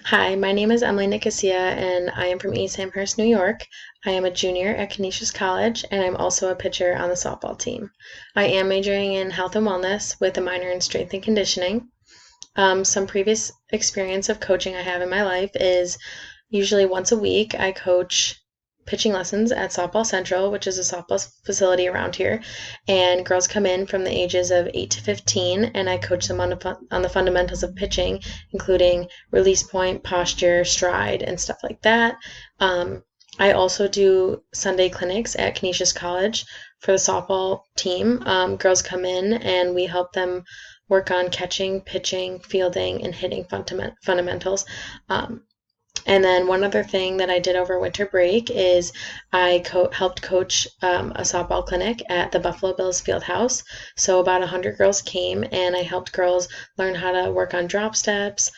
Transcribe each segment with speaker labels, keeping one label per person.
Speaker 1: Hi, my name is Emily Nicosia, and I am from East Amherst, New York. I am a junior at Canisius College, and I'm also a pitcher on the softball team. I am majoring in health and wellness with a minor in strength and conditioning. Some previous experience of coaching I have in my life is usually once a week I coach pitching lessons at Softball Central, which is a softball facility around here. And girls come in from the ages of 8 to 15, and I coach them on the fundamentals of pitching, including release point, posture, stride, and stuff like that. I also do Sunday clinics at Canisius College for the softball team. Girls come in and we help them work on catching, pitching, fielding, and hitting fundamentals. And then one other thing that I did over winter break is I helped coach a softball clinic at the Buffalo Bills field house. So about 100 girls came, and I helped girls learn how to work on drop steps,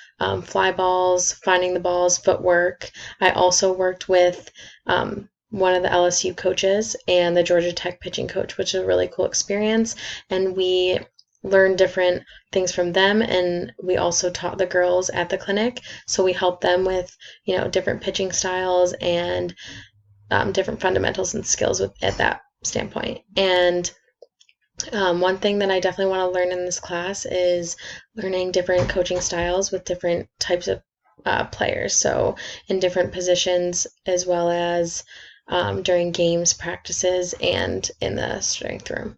Speaker 1: fly balls, finding the balls, footwork. I also worked with one of the LSU coaches and the Georgia Tech pitching coach, which is a really cool experience. And we learned different things from them, and we also taught the girls at the clinic, so we helped them with different pitching styles and different fundamentals and skills at that standpoint. And one thing that I definitely want to learn in this class is learning different coaching styles with different types of players, so in different positions, as well as during games, practices, and in the strength room.